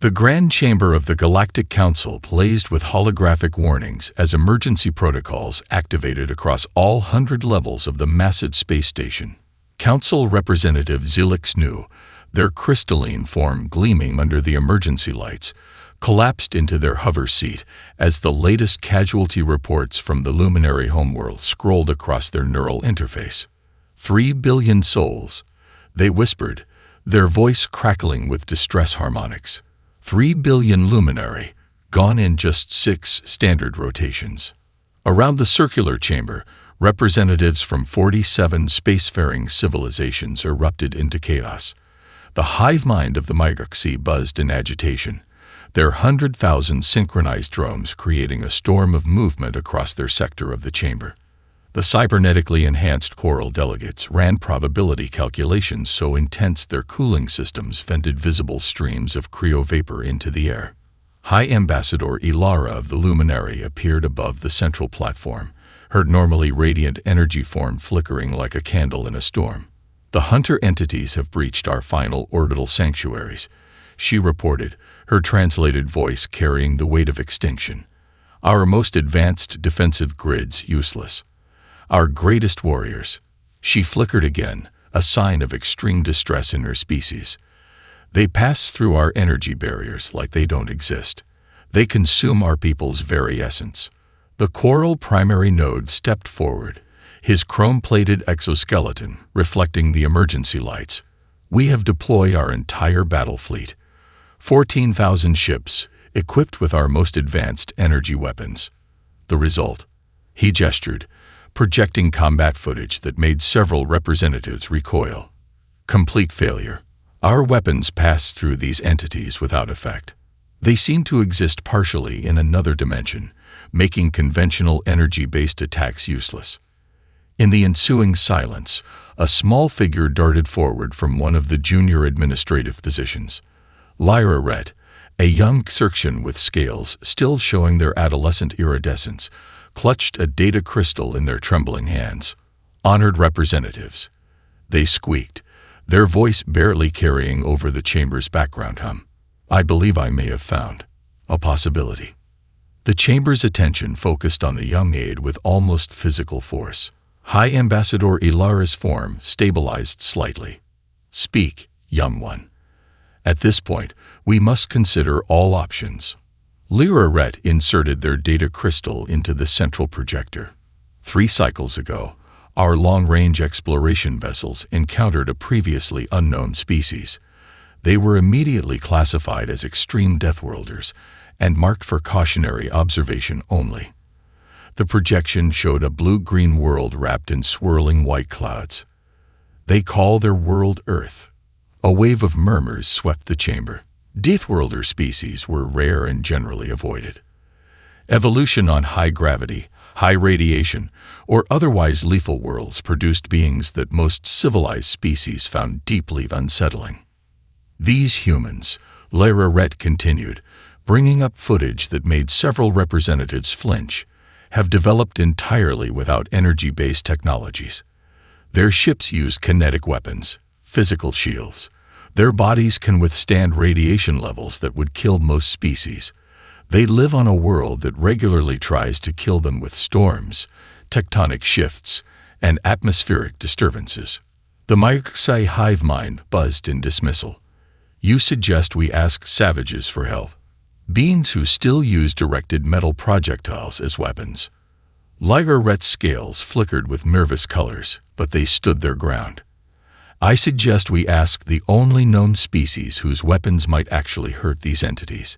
The Grand Chamber of the Galactic Council blazed with holographic warnings as emergency protocols activated across all 100 levels of the massive space station. Council Representative Zelix Nu, their crystalline form gleaming under the emergency lights, collapsed into their hover seat as the latest casualty reports from the luminary homeworld scrolled across their neural interface. 3 billion souls, they whispered, their voice crackling with distress harmonics. 3 billion luminary, gone in just 6 standard rotations. Around the circular chamber, representatives from 47 spacefaring civilizations erupted into chaos. The hive mind of the galaxy buzzed in agitation, their 100,000 synchronized drones creating a storm of movement across their sector of the chamber. The cybernetically enhanced coral delegates ran probability calculations so intense their cooling systems vented visible streams of cryovapor into the air. High Ambassador Ilara of the Luminary appeared above the central platform, her normally radiant energy form flickering like a candle in a storm. The hunter entities have breached our final orbital sanctuaries, she reported, her translated voice carrying the weight of extinction. Our most advanced defensive grids useless. Our greatest warriors. She flickered again, a sign of extreme distress in her species. They pass through our energy barriers like they don't exist. They consume our people's very essence. The coral primary node stepped forward, his chrome-plated exoskeleton reflecting the emergency lights. We have deployed our entire battle fleet. 14,000 ships, equipped with our most advanced energy weapons. The result? He gestured, projecting combat footage that made several representatives recoil. Complete failure. Our weapons passed through these entities without effect. They seem to exist partially in another dimension, making conventional energy-based attacks useless. In the ensuing silence, a small figure darted forward from one of the junior administrative positions. Lyra Rhett, a young Xerxian with scales still showing their adolescent iridescence, clutched a data crystal in their trembling hands. Honored representatives. They squeaked, their voice barely carrying over the chamber's background hum. I believe I may have found a possibility. The chamber's attention focused on the young aide with almost physical force. High Ambassador Ilara's form stabilized slightly. Speak, young one. At this point, we must consider all options. Lyra Rhett inserted their data crystal into the central projector. 3 cycles ago, our long-range exploration vessels encountered a previously unknown species. They were immediately classified as extreme Deathworlders and marked for cautionary observation only. The projection showed a blue-green world wrapped in swirling white clouds. They call their world Earth. A wave of murmurs swept the chamber. Deathworlder species were rare and generally avoided. Evolution on high gravity, high radiation, or otherwise lethal worlds produced beings that most civilized species found deeply unsettling. These humans, Lyra Rhett continued, bringing up footage that made several representatives flinch, have developed entirely without energy-based technologies. Their ships use kinetic weapons, physical shields. Their bodies can withstand radiation levels that would kill most species. They live on a world that regularly tries to kill them with storms, tectonic shifts, and atmospheric disturbances. The Myxai hive mind buzzed in dismissal. You suggest we ask savages for help. Beings who still use directed metal projectiles as weapons. Lyra Rhett's scales flickered with nervous colors, but they stood their ground. I suggest we ask the only known species whose weapons might actually hurt these entities.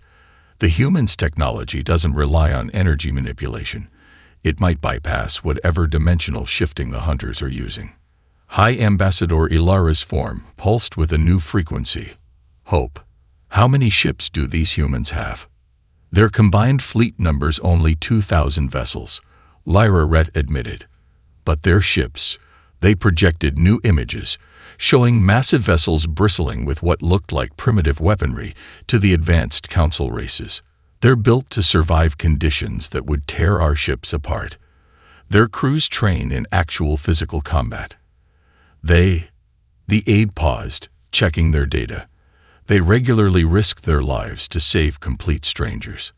The human's technology doesn't rely on energy manipulation. It might bypass whatever dimensional shifting the hunters are using. High Ambassador Ilara's form pulsed with a new frequency. Hope. How many ships do these humans have? Their combined fleet numbers only 2,000 vessels, Lyra Rhett admitted. But their ships, they projected new images, showing massive vessels bristling with what looked like primitive weaponry to the advanced council races. They're built to survive conditions that would tear our ships apart. Their crews train in actual physical combat. The aide paused, checking their data. They regularly risk their lives to save complete strangers.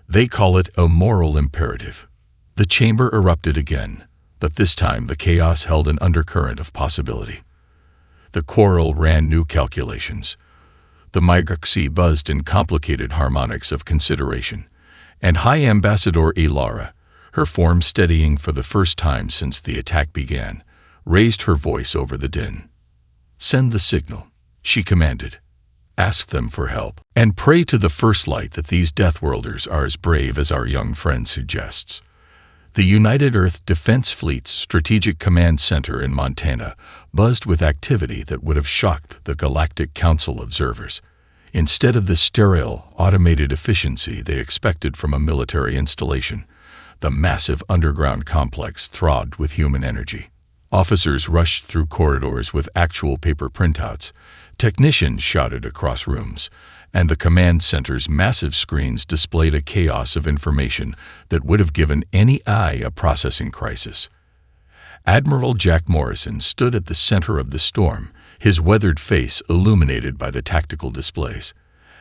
They call it a moral imperative. The chamber erupted again, but this time the chaos held an undercurrent of possibility. The quarrel ran new calculations. The Mygaxi buzzed in complicated harmonics of consideration, and High Ambassador Ilara, her form steadying for the first time since the attack began, raised her voice over the din. "Send the signal," she commanded. "Ask them for help, and pray to the First Light that these Deathworlders are as brave as our young friend suggests." The United Earth Defense Fleet's Strategic Command Center in Montana buzzed with activity that would have shocked the Galactic Council observers. Instead of the sterile, automated efficiency they expected from a military installation, the massive underground complex throbbed with human energy. Officers rushed through corridors with actual paper printouts, technicians shouted across rooms, and the command center's massive screens displayed a chaos of information that would have given any eye a processing crisis. Admiral Jack Morrison stood at the center of the storm, his weathered face illuminated by the tactical displays.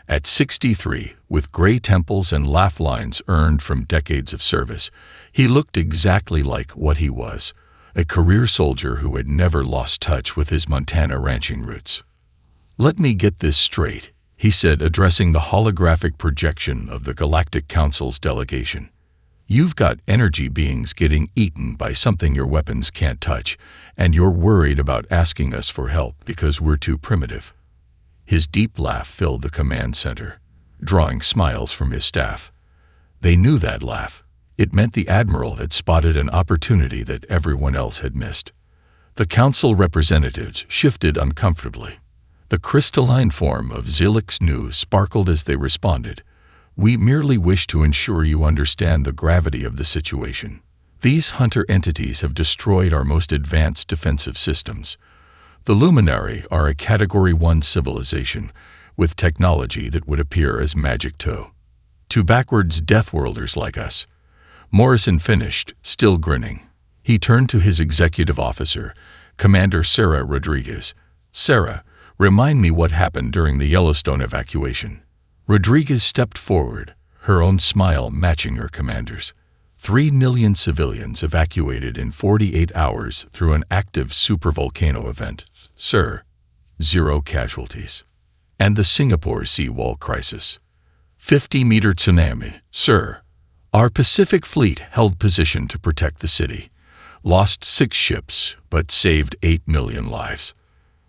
At 63, with gray temples and laugh lines earned from decades of service, he looked exactly like what he was, a career soldier who had never lost touch with his Montana ranching roots. "Let me get this straight," he said, addressing the holographic projection of the Galactic Council's delegation. "You've got energy beings getting eaten by something your weapons can't touch, and you're worried about asking us for help because we're too primitive." His deep laugh filled the command center, drawing smiles from his staff. They knew that laugh. It meant the Admiral had spotted an opportunity that everyone else had missed. The Council representatives shifted uncomfortably. The crystalline form of Zilix Nu sparkled as they responded. "We merely wish to ensure you understand the gravity of the situation. These hunter entities have destroyed our most advanced defensive systems. The Luminari are a Category 1 civilization with technology that would appear as magic to backwards Deathworlders like us." Morrison finished, still grinning. He turned to his executive officer, Commander Sarah Rodriguez. "Sarah, remind me what happened during the Yellowstone evacuation." Rodriguez stepped forward, her own smile matching her commander's. 3 million civilians evacuated in 48 hours through an active supervolcano event, sir. 0 casualties. And the Singapore seawall crisis. 50-meter tsunami, sir. Our Pacific Fleet held position to protect the city. Lost 6 ships, but saved 8 million lives.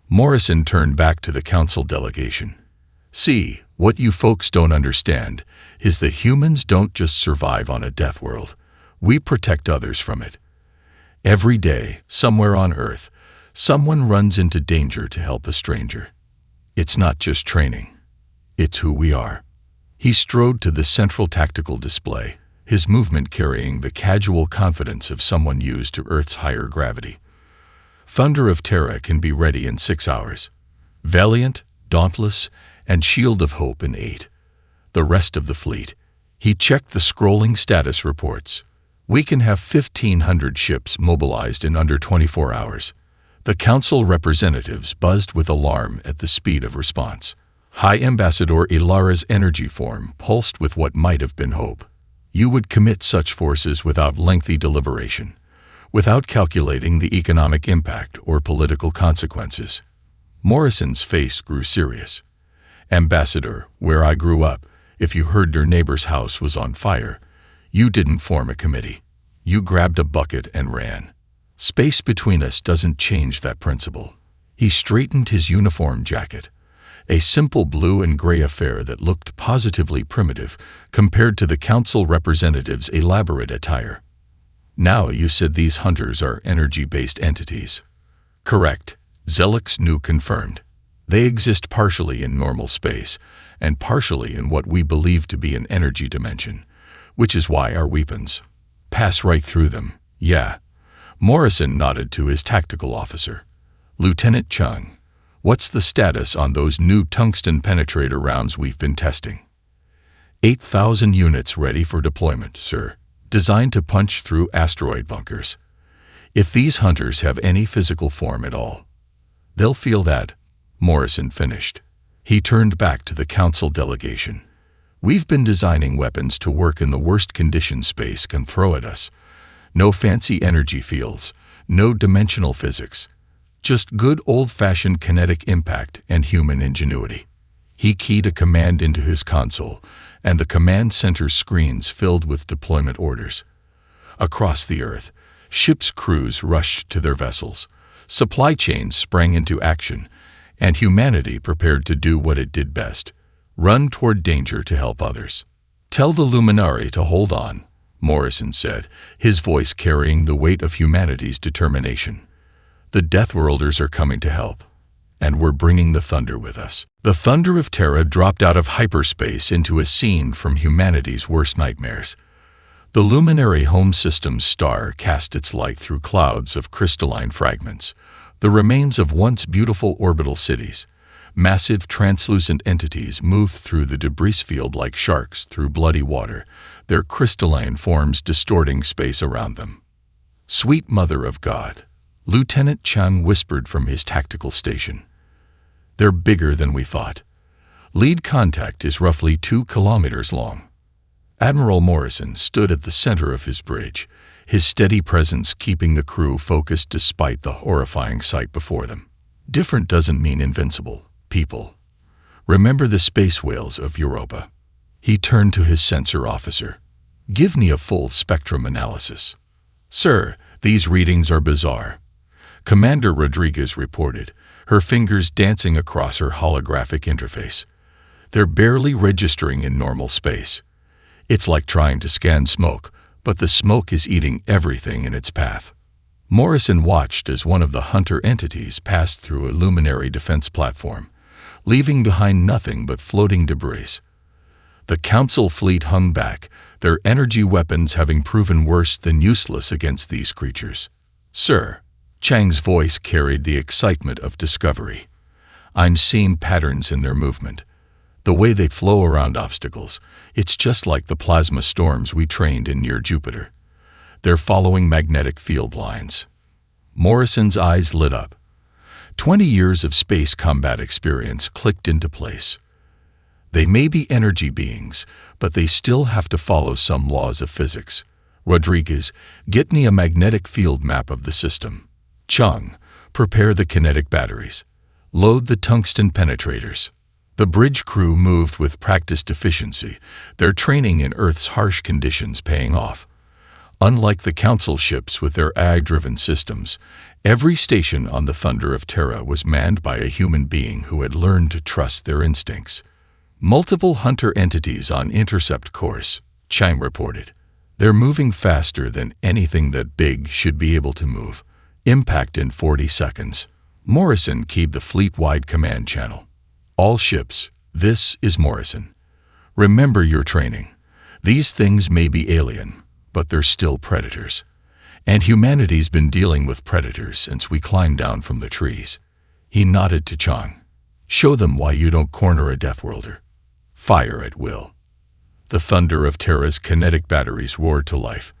Morrison turned back to the council delegation. "See, what you folks don't understand is that humans don't just survive on a death world. We protect others from it. Every day, somewhere on Earth, someone runs into danger to help a stranger. It's not just training. It's who we are." He strode to the central tactical display, his movement carrying the casual confidence of someone used to Earth's higher gravity. "Thunder of Terra can be ready in 6 hours. Valiant, Dauntless, and Shield of Hope in 8. The rest of the fleet." He checked the scrolling status reports. "We can have 1,500 ships mobilized in under 24 hours. The council representatives buzzed with alarm at the speed of response. High Ambassador Ilara's energy form pulsed with what might have been hope. You would commit such forces without lengthy deliberation, without calculating the economic impact or political consequences. Morrison's face grew serious. "Ambassador, where I grew up, if you heard your neighbor's house was on fire, you didn't form a committee. You grabbed a bucket and ran. Space between us doesn't change that principle." He straightened his uniform jacket, a simple blue and gray affair that looked positively primitive compared to the council representatives' elaborate attire. "Now you said these hunters are energy-based entities." "Correct," Zilix Nu confirmed. "They exist partially in normal space and partially in what we believe to be an energy dimension, which is why our weapons pass right through them." "Yeah." Morrison nodded to his tactical officer. "Lieutenant Chung, what's the status on those new tungsten penetrator rounds we've been testing?" 8,000 units ready for deployment, sir, designed to punch through asteroid bunkers. If these hunters have any physical form at all, they'll feel that," Morrison finished. He turned back to the Council delegation. We've been designing weapons to work in the worst conditions space can throw at us. No fancy energy fields, no dimensional physics. Just good old-fashioned kinetic impact and human ingenuity. He keyed a command into his console, and the command center screens filled with deployment orders. Across the Earth, ships' crews rushed to their vessels. Supply chains sprang into action, and humanity prepared to do what it did best: run toward danger to help others. "Tell the Luminari to hold on," Morrison said, his voice carrying the weight of humanity's determination. "The Deathworlders are coming to help, and we're bringing the thunder with us." The thunder of Terra dropped out of hyperspace into a scene from humanity's worst nightmares. The Luminary Home System's star cast its light through clouds of crystalline fragments, the remains of once beautiful orbital cities. Massive translucent entities moved through the debris field like sharks through bloody water, their crystalline forms distorting space around them. "Sweet Mother of God," Lieutenant Chung whispered from his tactical station. "They're bigger than we thought. Lead contact is roughly 2 kilometers long." Admiral Morrison stood at the center of his bridge, his steady presence keeping the crew focused despite the horrifying sight before them. "Different doesn't mean invincible, people. Remember the space whales of Europa." He turned to his sensor officer. "Give me a full spectrum analysis." "Sir, these readings are bizarre," Commander Rodriguez reported, her fingers dancing across her holographic interface. "They're barely registering in normal space. It's like trying to scan smoke, but the smoke is eating everything in its path." Morrison watched as one of the Hunter entities passed through a luminary defense platform, leaving behind nothing but floating debris. The Council fleet hung back, their energy weapons having proven worse than useless against these creatures. "Sir," Chang's voice carried the excitement of discovery. "I'm seeing patterns in their movement. The way they flow around obstacles, it's just like the plasma storms we trained in near Jupiter. They're following magnetic field lines." Morrison's eyes lit up. 20 years of space combat experience clicked into place. They may be energy beings, but they still have to follow some laws of physics. "Rodriguez, get me a magnetic field map of the system." "Chung, prepare the kinetic batteries. Load the tungsten penetrators." The bridge crew moved with practiced efficiency, their training in Earth's harsh conditions paying off. Unlike the Council ships with their AI-driven systems, every station on the Thunder of Terra was manned by a human being who had learned to trust their instincts. "Multiple Hunter entities on intercept course," Chime reported. "They're moving faster than anything that big should be able to move. Impact in 40 seconds. Morrison keyed the fleet-wide command channel. "All ships, this is Morrison. Remember your training. These things may be alien, but they're still predators. And humanity's been dealing with predators since we climbed down from the trees." He nodded to Chang. "Show them why you don't corner a Deathworlder. Fire at will." The Thunder of Terra's kinetic batteries roared to life.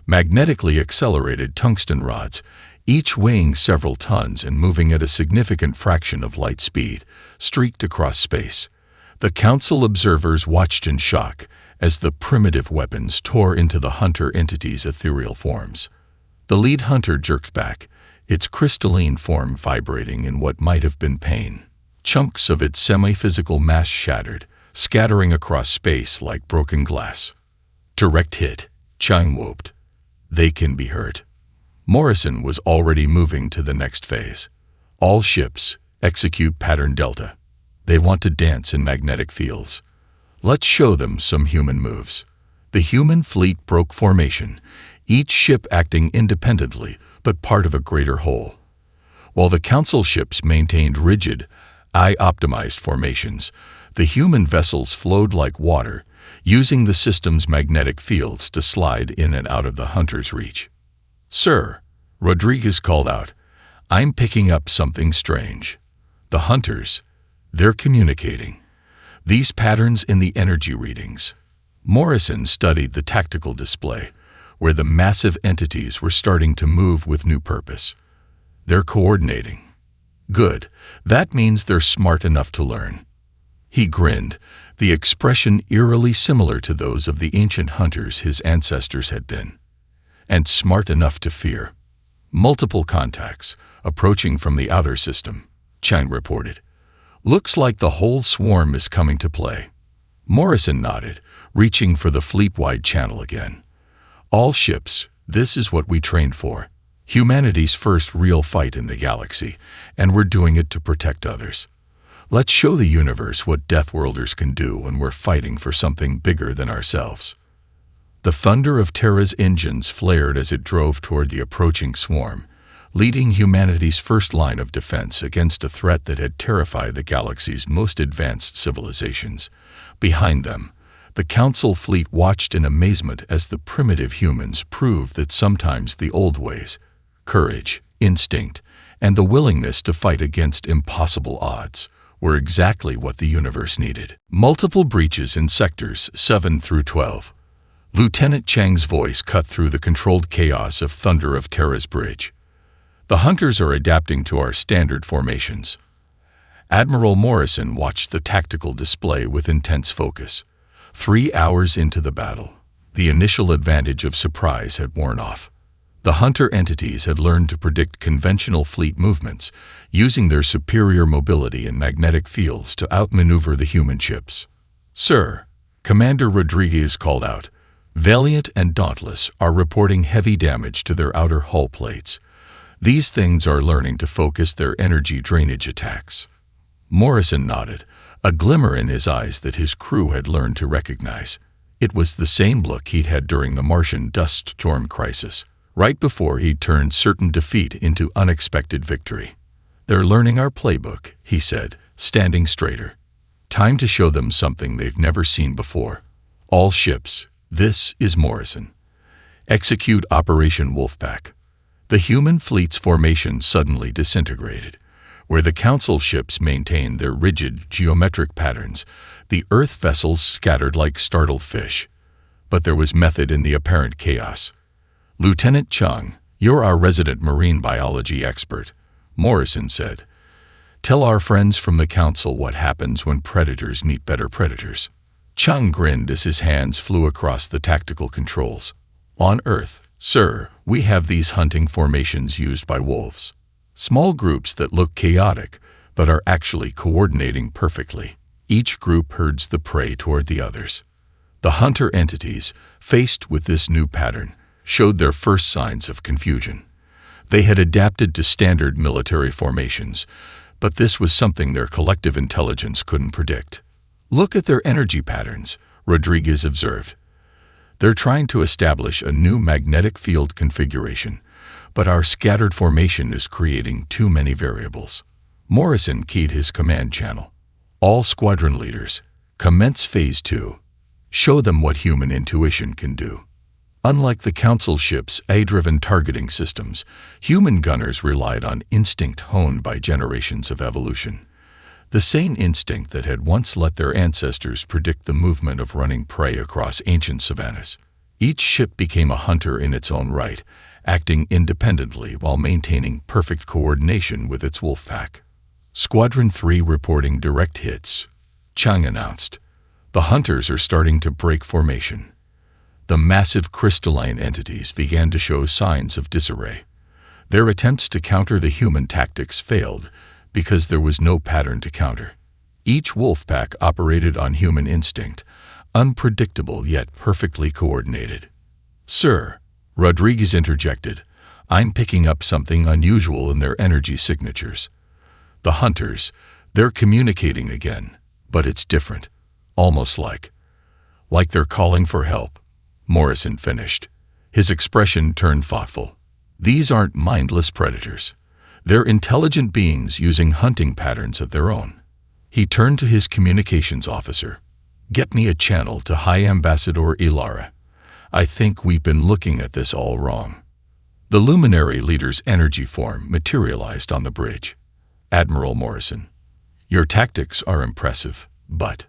Magnetically accelerated tungsten rods, each weighing several tons and moving at a significant fraction of light speed, streaked across space. The Council observers watched in shock as the primitive weapons tore into the Hunter entity's ethereal forms. The lead Hunter jerked back, its crystalline form vibrating in what might have been pain. Chunks of its semi-physical mass shattered, scattering across space like broken glass. "Direct hit," Chang whooped. "They can be hurt." Morrison was already moving to the next phase. "All ships, execute pattern Delta. They want to dance in magnetic fields. Let's show them some human moves." The human fleet broke formation, each ship acting independently but part of a greater whole. While the Council ships maintained rigid, AI-optimized formations, the human vessels flowed like water, using the system's magnetic fields to slide in and out of the Hunter's reach. "Sir," Rodriguez called out, "I'm picking up something strange. The Hunters, they're communicating. These patterns in the energy readings." Morrison studied the tactical display, where the massive entities were starting to move with new purpose. "They're coordinating. Good, that means they're smart enough to learn." He grinned, the expression eerily similar to those of the ancient hunters his ancestors had been. And smart enough to fear. Multiple contacts, approaching from the outer system, Chang reported. Looks like the whole swarm is coming to play. Morrison nodded, reaching for the fleet-wide channel again. All ships, this is what we trained for. Humanity's first real fight in the galaxy, and we're doing it to protect others. Let's show the universe what Deathworlders can do when we're fighting for something bigger than ourselves. The thunder of Terra's engines flared as it drove toward the approaching swarm, leading humanity's first line of defense against a threat that had terrified the galaxy's most advanced civilizations. Behind them, the Council fleet watched in amazement as the primitive humans proved that sometimes the old ways, courage, instinct, and the willingness to fight against impossible odds were exactly what the universe needed. Multiple breaches in sectors 7 through 12. Lieutenant Chang's voice cut through the controlled chaos of thunder of Terra's bridge. The hunters are adapting to our standard formations. Admiral Morrison watched the tactical display with intense focus. 3 hours into the battle, the initial advantage of surprise had worn off. The hunter entities had learned to predict conventional fleet movements, using their superior mobility and magnetic fields to outmaneuver the human ships. "Sir," Commander Rodriguez called out, "Valiant and Dauntless are reporting heavy damage to their outer hull plates. These things are learning to focus their energy drainage attacks." Morrison nodded, a glimmer in his eyes that his crew had learned to recognize. It was the same look he'd had during the Martian dust storm crisis, right before he'd turned certain defeat into unexpected victory. "They're learning our playbook," he said, standing straighter. "Time to show them something they've never seen before. All ships, this is Morrison. Execute Operation Wolfpack." The human fleet's formation suddenly disintegrated. Where the Council ships maintained their rigid, geometric patterns, the Earth vessels scattered like startled fish. But there was method in the apparent chaos. "Lieutenant Chung, you're our resident marine biology expert," Morrison said. "Tell our friends from the Council what happens when predators meet better predators." Chung grinned as his hands flew across the tactical controls. "On Earth, sir, we have these hunting formations used by wolves. Small groups that look chaotic, but are actually coordinating perfectly. Each group herds the prey toward the others. The hunter entities, faced with this new pattern, showed their first signs of confusion. They had adapted to standard military formations, but this was something their collective intelligence couldn't predict. "Look at their energy patterns," Rodriguez observed. "They're trying to establish a new magnetic field configuration, but our scattered formation is creating too many variables." Morrison keyed his command channel. "All squadron leaders, commence Phase 2. Show them what human intuition can do." Unlike the Council ships' AI-driven targeting systems, human gunners relied on instinct honed by generations of evolution. The same instinct that had once let their ancestors predict the movement of running prey across ancient savannas. Each ship became a hunter in its own right, acting independently while maintaining perfect coordination with its wolf pack. "Squadron 3 reporting direct hits," Chang announced. "The hunters are starting to break formation." The massive crystalline entities began to show signs of disarray. Their attempts to counter the human tactics failed because there was no pattern to counter. Each wolf pack operated on human instinct, unpredictable yet perfectly coordinated. "Sir," Rodriguez interjected, "I'm picking up something unusual in their energy signatures. The hunters, they're communicating again, but it's different, almost like they're calling for help." Morrison finished. His expression turned thoughtful. "These aren't mindless predators. They're intelligent beings using hunting patterns of their own." He turned to his communications officer. "Get me a channel to High Ambassador Ilara. I think we've been looking at this all wrong." The luminary leader's energy form materialized on the bridge. "Admiral Morrison, your tactics are impressive, but—"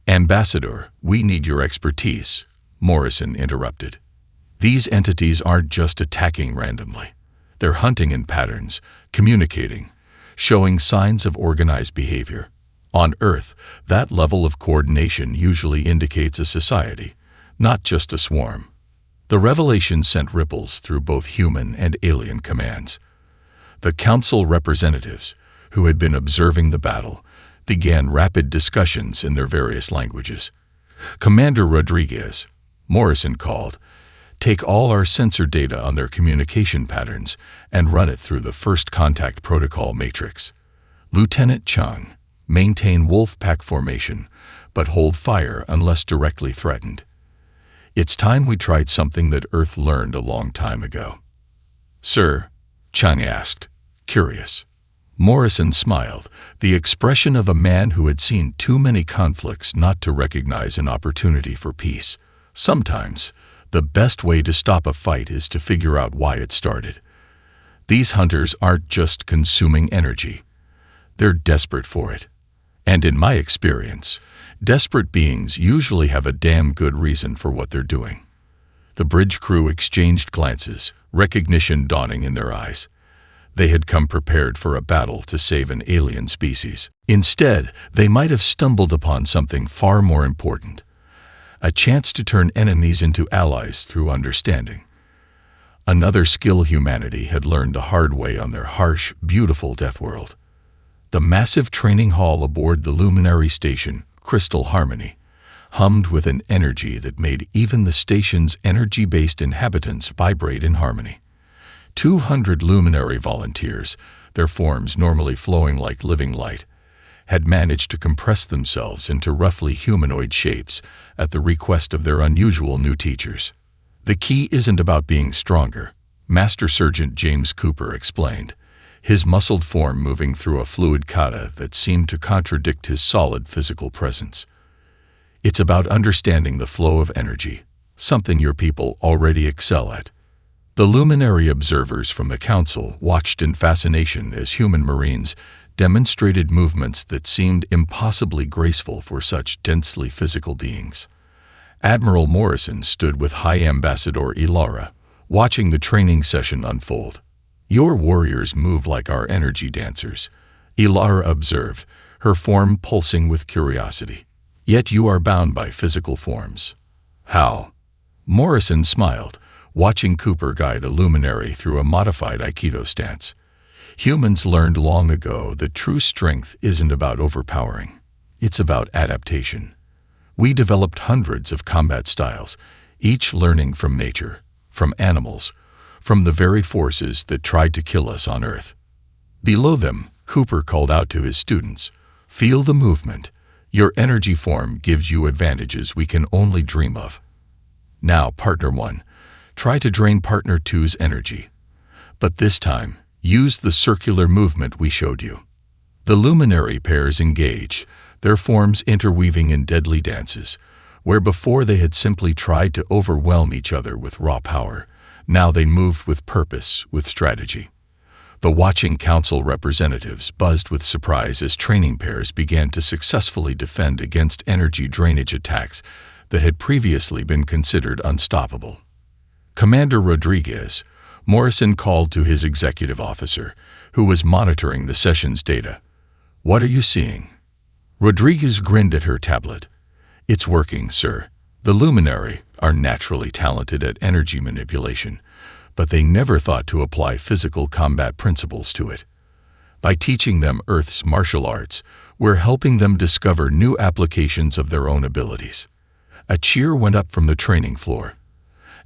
"Ambassador, we need your expertise," Morrison interrupted. "These entities aren't just attacking randomly. They're hunting in patterns, communicating, showing signs of organized behavior. On Earth, that level of coordination usually indicates a society, not just a swarm. The revelation sent ripples through both human and alien commands. The council representatives, who had been observing the battle, began rapid discussions in their various languages. Commander Rodriguez, Morrison called, "Take all our sensor data on their communication patterns and run it through the first contact protocol matrix. Lieutenant Chung, maintain wolf pack formation, but hold fire unless directly threatened. It's time we tried something that Earth learned a long time ago." "Sir?" Chung asked, curious. Morrison smiled, the expression of a man who had seen too many conflicts not to recognize an opportunity for peace. Sometimes, the best way to stop a fight is to figure out why it started. These hunters aren't just consuming energy. They're desperate for it. And in my experience, desperate beings usually have a damn good reason for what they're doing. The bridge crew exchanged glances, recognition dawning in their eyes. They had come prepared for a battle to save an alien species. Instead, they might have stumbled upon something far more important. A chance to turn enemies into allies through understanding. Another skill humanity had learned the hard way on their harsh, beautiful Deathworld. The massive training hall aboard the luminary station, Crystal Harmony, hummed with an energy that made even the station's energy-based inhabitants vibrate in harmony. 200 luminary volunteers, their forms normally flowing like living light, had managed to compress themselves into roughly humanoid shapes at the request of their unusual new teachers. "The key isn't about being stronger," Master Sergeant James Cooper explained, his muscled form moving through a fluid kata that seemed to contradict his solid physical presence. "It's about understanding the flow of energy, something your people already excel at." The luminary observers from the council watched in fascination as human Marines demonstrated movements that seemed impossibly graceful for such densely physical beings. Admiral Morrison stood with High Ambassador Ilara, watching the training session unfold. "Your warriors move like our energy dancers," Ilara observed, her form pulsing with curiosity. "Yet you are bound by physical forms." "How?" Morrison smiled, watching Cooper guide a luminary through a modified Aikido stance. "Humans learned long ago that true strength isn't about overpowering. It's about adaptation. We developed hundreds of combat styles, each learning from nature, from animals, from the very forces that tried to kill us on Earth." Below them, Cooper called out to his students, "Feel the movement. Your energy form gives you advantages we can only dream of. Now, Partner 1, try to drain Partner 2's energy. But this time, use the circular movement we showed you." The luminary pairs engaged, their forms interweaving in deadly dances, where before they had simply tried to overwhelm each other with raw power. Now they moved with purpose, with strategy. The watching council representatives buzzed with surprise as training pairs began to successfully defend against energy drainage attacks that had previously been considered unstoppable. "Commander Rodriguez," Morrison called to his executive officer, who was monitoring the session's data. "What are you seeing?" Rodriguez grinned at her tablet. "It's working, sir. The luminary are naturally talented at energy manipulation, but they never thought to apply physical combat principles to it. By teaching them Earth's martial arts, we're helping them discover new applications of their own abilities." A cheer went up from the training floor.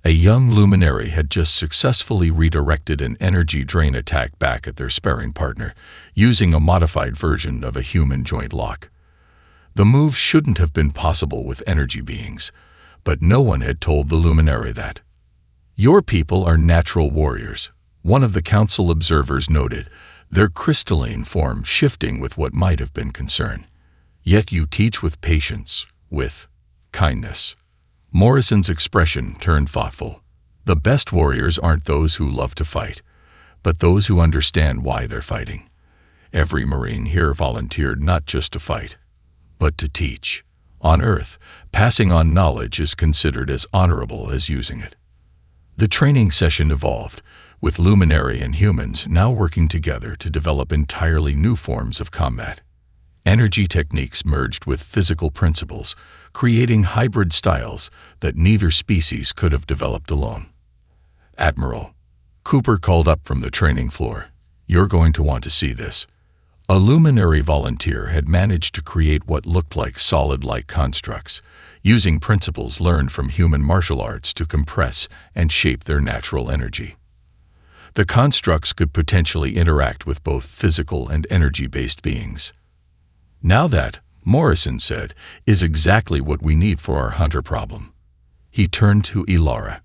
A young luminary had just successfully redirected an energy drain attack back at their sparring partner, using a modified version of a human joint lock. The move shouldn't have been possible with energy beings, but no one had told the luminary that. "Your people are natural warriors," one of the council observers noted, their crystalline form shifting with what might have been concern. "Yet you teach with patience, with kindness." Morrison's expression turned thoughtful. "The best warriors aren't those who love to fight, but those who understand why they're fighting." Every Marine here volunteered not just to fight, but to teach. On Earth, passing on knowledge is considered as honorable as using it. The training session evolved, with luminary and humans now working together to develop entirely new forms of combat. Energy techniques merged with physical principles, creating hybrid styles that neither species could have developed alone. "Admiral," Cooper called up from the training floor, "you're going to want to see this." A luminary volunteer had managed to create what looked like solid light constructs, using principles learned from human martial arts to compress and shape their natural energy. The constructs could potentially interact with both physical and energy-based beings. "Now that," Morrison said, "is exactly what we need for our hunter problem." He turned to Ilara.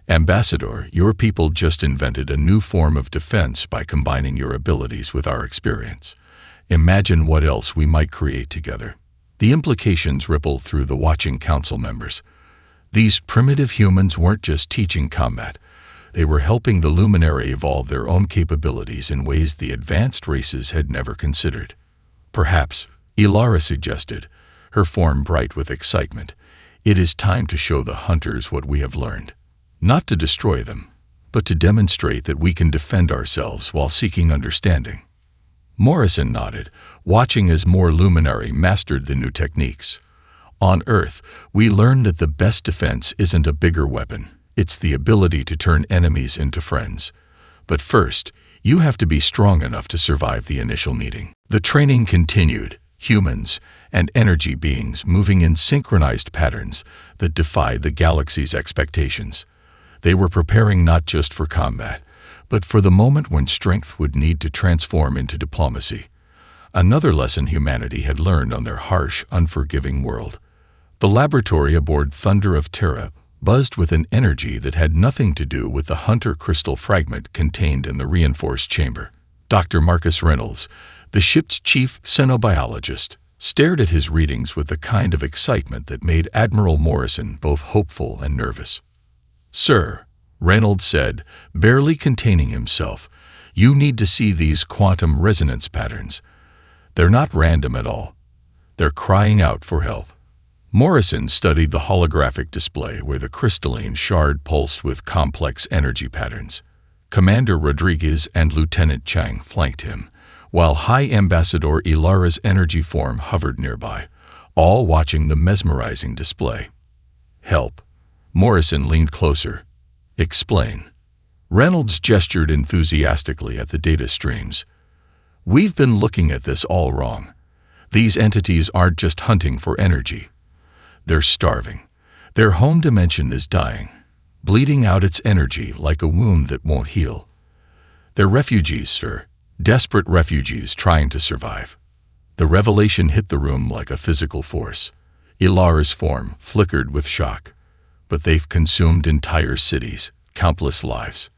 "Ambassador, your people just invented a new form of defense by combining your abilities with our experience. Imagine what else we might create together." The implications rippled through the watching council members. These primitive humans weren't just teaching combat. They were helping the Luminary evolve their own capabilities in ways the advanced races had never considered. "Perhaps," Ilara suggested, her form bright with excitement, "it is time to show the hunters what we have learned. Not to destroy them, but to demonstrate that we can defend ourselves while seeking understanding." Morrison nodded, watching as more Luminary mastered the new techniques. "On Earth, we learned that the best defense isn't a bigger weapon. It's the ability to turn enemies into friends. But first, you have to be strong enough to survive the initial meeting." The training continued, humans and energy beings moving in synchronized patterns that defied the galaxy's expectations. They were preparing not just for combat, but for the moment when strength would need to transform into diplomacy. Another lesson humanity had learned on their harsh, unforgiving world. The laboratory aboard Thunder of Terra buzzed with an energy that had nothing to do with the hunter crystal fragment contained in the reinforced chamber. Dr. Marcus Reynolds, the ship's chief xenobiologist, stared at his readings with the kind of excitement that made Admiral Morrison both hopeful and nervous. "Sir," Reynolds said, barely containing himself, "you need to see these quantum resonance patterns. They're not random at all. They're crying out for help." Morrison studied the holographic display where the crystalline shard pulsed with complex energy patterns. Commander Rodriguez and Lieutenant Chang flanked him, while High Ambassador Ilara's energy form hovered nearby, all watching the mesmerizing display. "Help." Morrison leaned closer. "Explain." Reynolds gestured enthusiastically at the data streams. "We've been looking at this all wrong. These entities aren't just hunting for energy. They're starving. Their home dimension is dying, bleeding out its energy like a wound that won't heal. They're refugees, sir, desperate refugees trying to survive." The revelation hit the room like a physical force. Ilara's form flickered with shock. "But they've consumed entire cities, countless lives.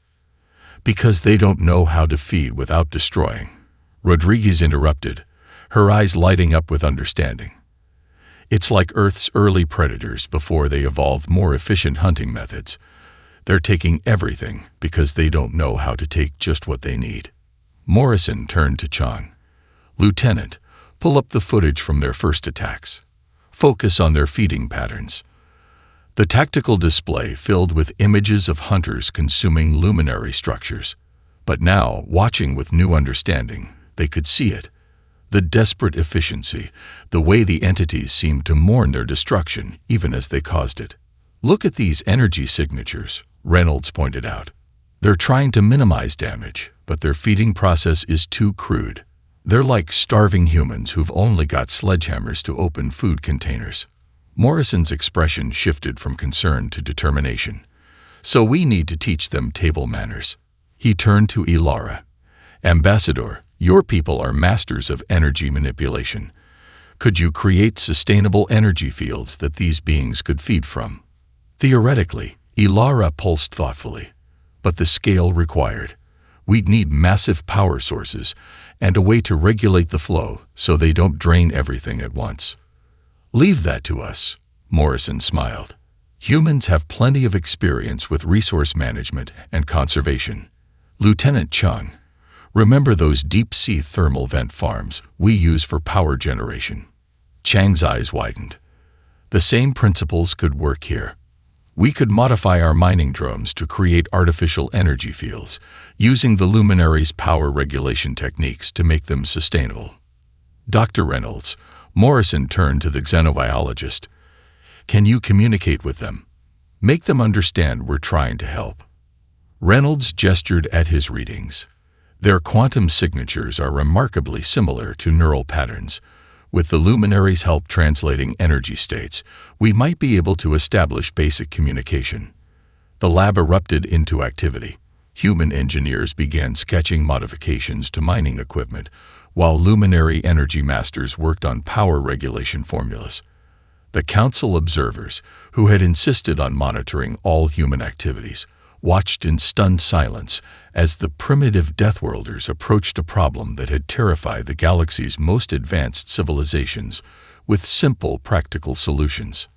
Because they don't know how to feed without destroying." Rodriguez interrupted, her eyes lighting up with understanding. "It's like Earth's early predators before they evolved more efficient hunting methods. They're taking everything because they don't know how to take just what they need." Morrison turned to Chang. "Lieutenant, pull up the footage from their first attacks. Focus on their feeding patterns." The tactical display filled with images of hunters consuming luminary structures. But now, watching with new understanding, they could see it. The desperate efficiency, the way the entities seemed to mourn their destruction even as they caused it. "Look at these energy signatures," Reynolds pointed out. "They're trying to minimize damage, but their feeding process is too crude. They're like starving humans who've only got sledgehammers to open food containers." Morrison's expression shifted from concern to determination. "So we need to teach them table manners." He turned to Ilara. "Ambassador, your people are masters of energy manipulation. Could you create sustainable energy fields that these beings could feed from?" "Theoretically," Ilara pulsed thoughtfully. "But the scale required. We'd need massive power sources and a way to regulate the flow so they don't drain everything at once." "Leave that to us," Morrison smiled. "Humans have plenty of experience with resource management and conservation. Lieutenant Chung, remember those deep-sea thermal vent farms we use for power generation?" Chang's eyes widened. "The same principles could work here. We could modify our mining drones to create artificial energy fields, using the Luminary's power regulation techniques to make them sustainable." Dr. Reynolds, Morrison turned to the xenobiologist. Can you communicate with them? Make them understand we're trying to help. Reynolds gestured at his readings. Their quantum signatures are remarkably similar to neural patterns. With the luminaries' help translating energy states, we might be able to establish basic communication. The lab erupted into activity. Human engineers began sketching modifications to mining equipment, while luminary energy masters worked on power regulation formulas. The council observers, who had insisted on monitoring all human activities, watched in stunned silence as the primitive Deathworlders approached a problem that had terrified the galaxy's most advanced civilizations with simple, practical solutions.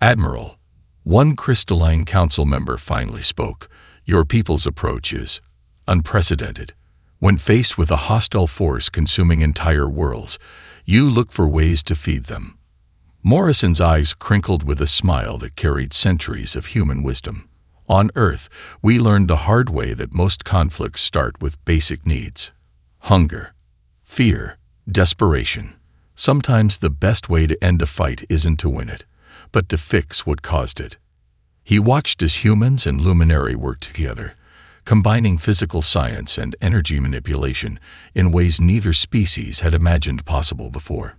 Admiral, one crystalline council member finally spoke. Your people's approach is unprecedented. When faced with a hostile force consuming entire worlds, you look for ways to feed them. Morrison's eyes crinkled with a smile that carried centuries of human wisdom. On Earth, we learned the hard way that most conflicts start with basic needs. Hunger, fear, desperation. Sometimes the best way to end a fight isn't to win it, but to fix what caused it. He watched as humans and luminary worked together, combining physical science and energy manipulation in ways neither species had imagined possible before.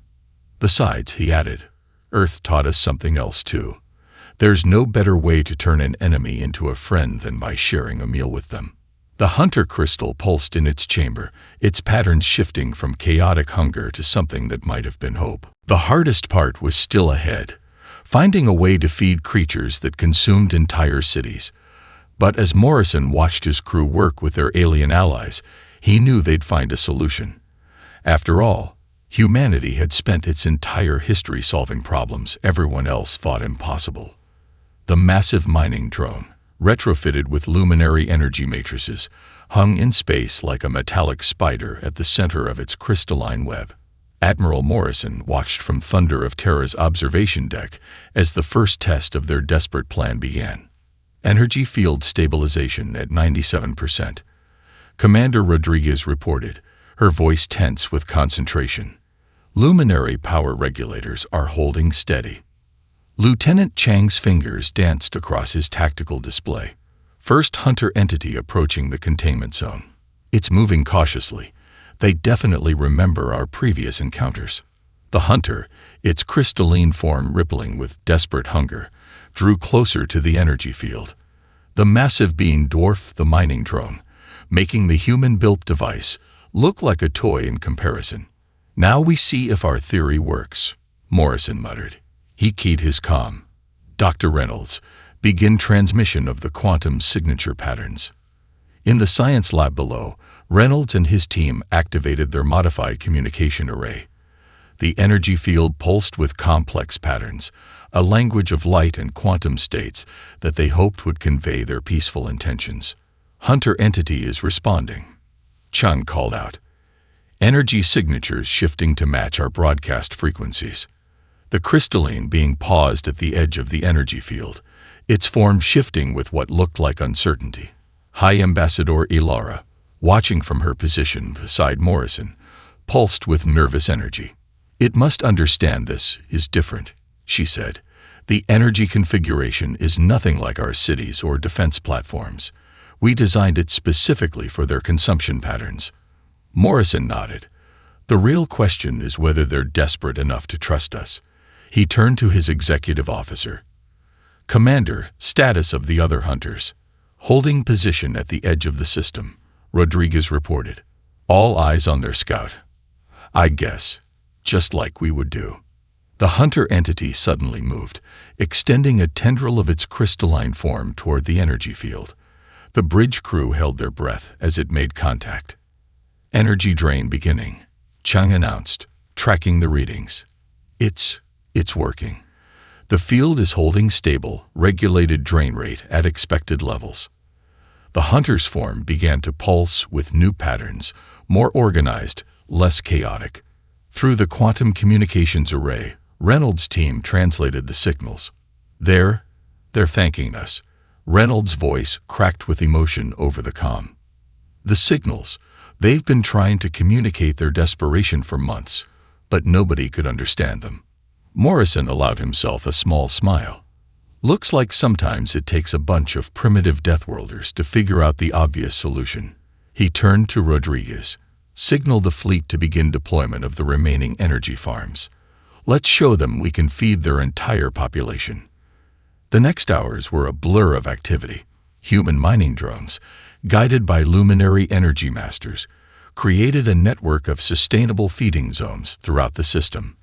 Besides, he added, Earth taught us something else too. There's no better way to turn an enemy into a friend than by sharing a meal with them. The hunter crystal pulsed in its chamber, its patterns shifting from chaotic hunger to something that might have been hope. The hardest part was still ahead, finding a way to feed creatures that consumed entire cities. But as Morrison watched his crew work with their alien allies, he knew they'd find a solution. After all, humanity had spent its entire history solving problems everyone else thought impossible. The massive mining drone, retrofitted with luminary energy matrices, hung in space like a metallic spider at the center of its crystalline web. Admiral Morrison watched from Thunder of Terra's observation deck as the first test of their desperate plan began. Energy field stabilization at 97%. Commander Rodriguez reported, her voice tense with concentration. Luminary power regulators are holding steady. Lieutenant Chang's fingers danced across his tactical display. First hunter entity approaching the containment zone. It's moving cautiously. They definitely remember our previous encounters. The hunter, its crystalline form rippling with desperate hunger, drew closer to the energy field. The massive being dwarfed the mining drone, making the human-built device look like a toy in comparison. Now we see if our theory works, Morrison muttered. He keyed his comm. Dr. Reynolds, begin transmission of the quantum signature patterns. In the science lab below, Reynolds and his team activated their modified communication array. The energy field pulsed with complex patterns, a language of light and quantum states that they hoped would convey their peaceful intentions. Hunter entity is responding, Chung called out. Energy signatures shifting to match our broadcast frequencies. The crystalline being paused at the edge of the energy field, its form shifting with what looked like uncertainty. High Ambassador Ilara, watching from her position beside Morrison, pulsed with nervous energy. It must understand this is different, she said. The energy configuration is nothing like our cities or defense platforms. We designed it specifically for their consumption patterns. Morrison nodded. The real question is whether they're desperate enough to trust us. He turned to his executive officer. Commander, status of the other hunters. Holding position at the edge of the system, Rodriguez reported. All eyes on their scout. I guess, just like we would do. The hunter entity suddenly moved, extending a tendril of its crystalline form toward the energy field. The bridge crew held their breath as it made contact. Energy drain beginning, Chung announced, tracking the readings. It's working. The field is holding stable, regulated drain rate at expected levels. The hunter's form began to pulse with new patterns, more organized, less chaotic. Through the quantum communications array, Reynolds' team translated the signals. They're thanking us. Reynolds' voice cracked with emotion over the comm. The signals, they've been trying to communicate their desperation for months. but nobody could understand them. Morrison allowed himself a small smile. Looks like sometimes it takes a bunch of primitive Deathworlders to figure out the obvious solution. He turned to Rodriguez. Signal the fleet to begin deployment of the remaining energy farms. Let's show them we can feed their entire population. The next hours were a blur of activity. Human mining drones, guided by luminary energy masters, created a network of sustainable feeding zones throughout the system.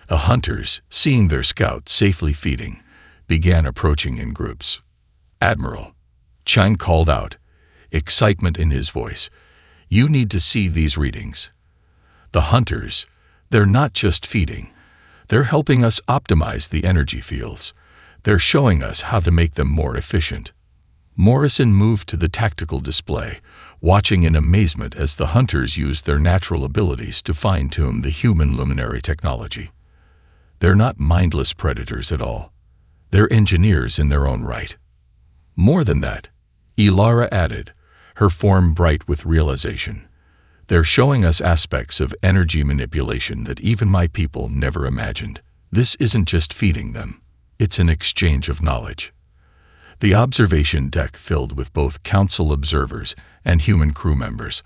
The hunters, seeing their scouts safely feeding, began approaching in groups. "Admiral," Chine called out, excitement in his voice, "you need to see these readings." The hunters, they're not just feeding. They're helping us optimize the energy fields. They're showing us how to make them more efficient. Morrison moved to the tactical display, watching in amazement as the hunters used their natural abilities to fine-tune the human luminary technology. They're not mindless predators at all. They're engineers in their own right. More than that, Ilara added, her form bright with realization. They're showing us aspects of energy manipulation that even my people never imagined. This isn't just feeding them. It's an exchange of knowledge. The observation deck filled with both council observers and human crew members,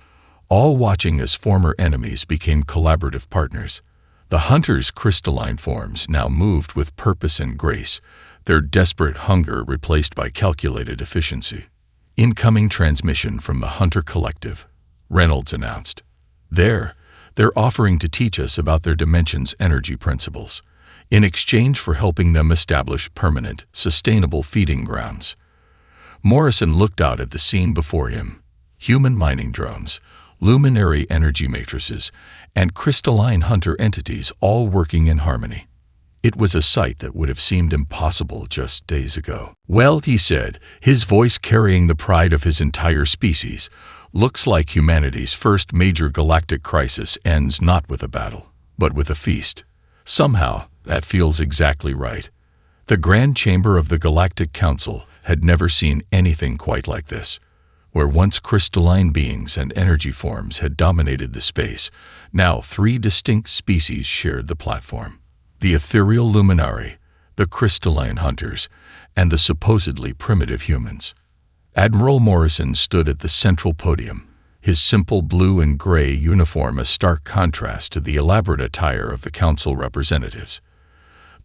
all watching as former enemies became collaborative partners. The hunters' crystalline forms now moved with purpose and grace, their desperate hunger replaced by calculated efficiency. "Incoming transmission from the Hunter Collective," Reynolds announced. They're offering to teach us about their dimension's energy principles, in exchange for helping them establish permanent, sustainable feeding grounds. Morrison looked out at the scene before him. Human mining drones, luminary energy matrices, and crystalline hunter entities all working in harmony. It was a sight that would have seemed impossible just days ago. "Well," he said, his voice carrying the pride of his entire species, "looks like humanity's first major galactic crisis ends not with a battle, but with a feast. Somehow, that feels exactly right." The Grand Chamber of the Galactic Council had never seen anything quite like this. Where once crystalline beings and energy forms had dominated the space, now 3 distinct species shared the platform. The ethereal luminari, the crystalline hunters, and the supposedly primitive humans. Admiral Morrison stood at the central podium, his simple blue and gray uniform a stark contrast to the elaborate attire of the council representatives.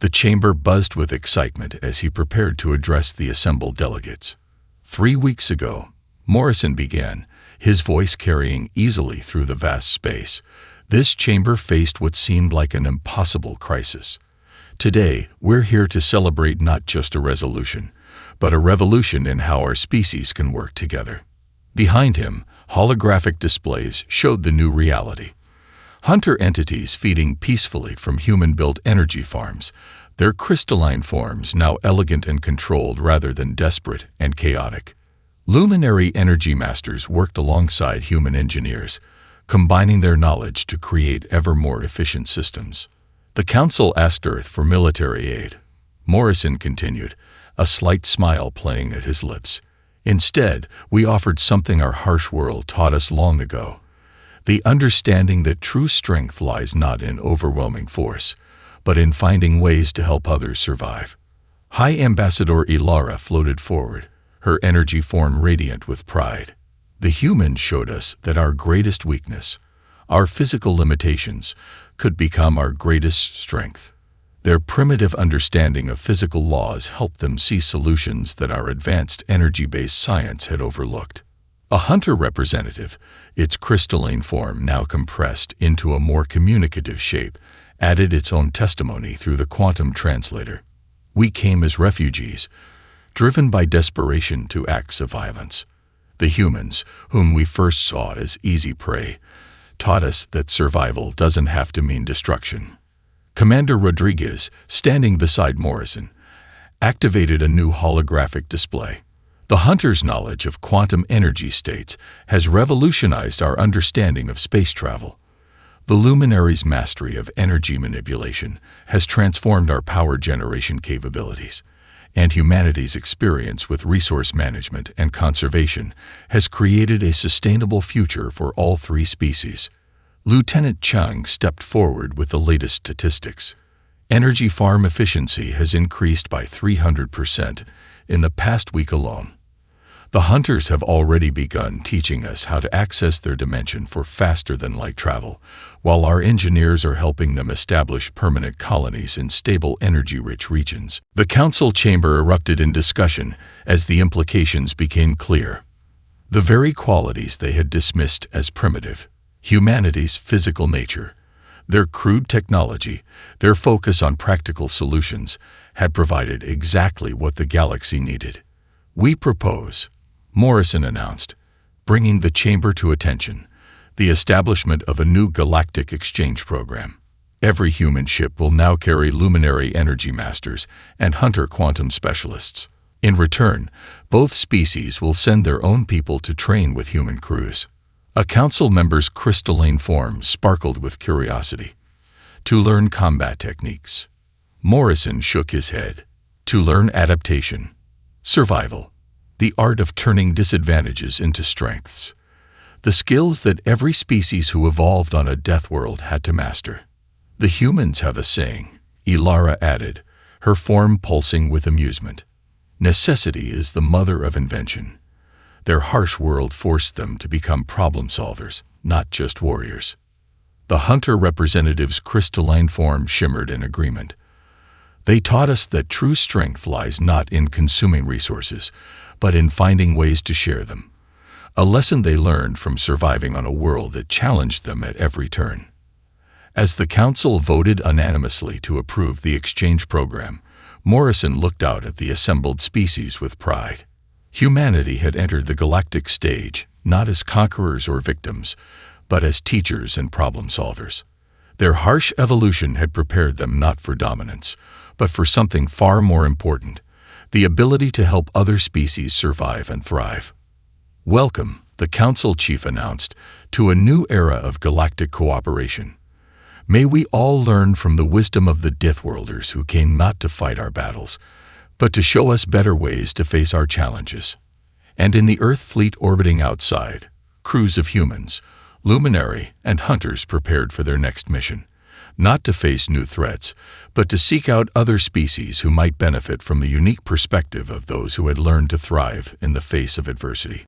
The chamber buzzed with excitement as he prepared to address the assembled delegates. 3 weeks ago, Morrison began, his voice carrying easily through the vast space. This chamber faced what seemed like an impossible crisis. Today, we're here to celebrate not just a resolution, but a revolution in how our species can work together. Behind him, holographic displays showed the new reality. Hunter entities feeding peacefully from human-built energy farms, their crystalline forms now elegant and controlled rather than desperate and chaotic. Luminary energy masters worked alongside human engineers, combining their knowledge to create ever more efficient systems. The Council asked Earth for military aid. Morrison continued, a slight smile playing at his lips. Instead, we offered something our harsh world taught us long ago. The understanding that true strength lies not in overwhelming force, but in finding ways to help others survive. High Ambassador Ilara floated forward, her energy form radiant with pride. The humans showed us that our greatest weakness, our physical limitations, could become our greatest strength. Their primitive understanding of physical laws helped them see solutions that our advanced energy-based science had overlooked. A hunter representative, its crystalline form now compressed into a more communicative shape, added its own testimony through the quantum translator. "We came as refugees, driven by desperation to acts of violence. The humans, whom we first saw as easy prey, taught us that survival doesn't have to mean destruction." Commander Rodriguez, standing beside Morrison, activated a new holographic display. The hunter's knowledge of quantum energy states has revolutionized our understanding of space travel. The luminary's mastery of energy manipulation has transformed our power generation capabilities, and humanity's experience with resource management and conservation has created a sustainable future for all 3 species. Lieutenant Chung stepped forward with the latest statistics. Energy farm efficiency has increased by 300% in the past week alone. The hunters have already begun teaching us how to access their dimension for faster-than-light travel, while our engineers are helping them establish permanent colonies in stable, energy-rich regions. The council chamber erupted in discussion as the implications became clear. The very qualities they had dismissed as primitive, humanity's physical nature, their crude technology, their focus on practical solutions, had provided exactly what the galaxy needed. "We propose," Morrison announced, bringing the chamber to attention, "the establishment of a new galactic exchange program. Every human ship will now carry luminary energy masters and hunter quantum specialists. In return, both species will send their own people to train with human crews." A council member's crystalline form sparkled with curiosity. "To learn combat techniques." Morrison shook his head. "To learn adaptation, survival, the art of turning disadvantages into strengths. The skills that every species who evolved on a Deathworld had to master." "The humans have a saying," Ilara added, her form pulsing with amusement. "Necessity is the mother of invention." Their harsh world forced them to become problem solvers, not just warriors. The hunter representative's crystalline form shimmered in agreement. "They taught us that true strength lies not in consuming resources, but in finding ways to share them. A lesson they learned from surviving on a world that challenged them at every turn." As the council voted unanimously to approve the exchange program, Morrison looked out at the assembled species with pride. Humanity had entered the galactic stage, not as conquerors or victims, but as teachers and problem solvers. Their harsh evolution had prepared them not for dominance, but for something far more important: the ability to help other species survive and thrive. "Welcome," the council chief announced, "to a new era of galactic cooperation. May we all learn from the wisdom of the Deathworlders who came not to fight our battles, but to show us better ways to face our challenges." And in the Earth fleet orbiting outside, crews of humans, luminary, and hunters prepared for their next mission, not to face new threats, but to seek out other species who might benefit from the unique perspective of those who had learned to thrive in the face of adversity.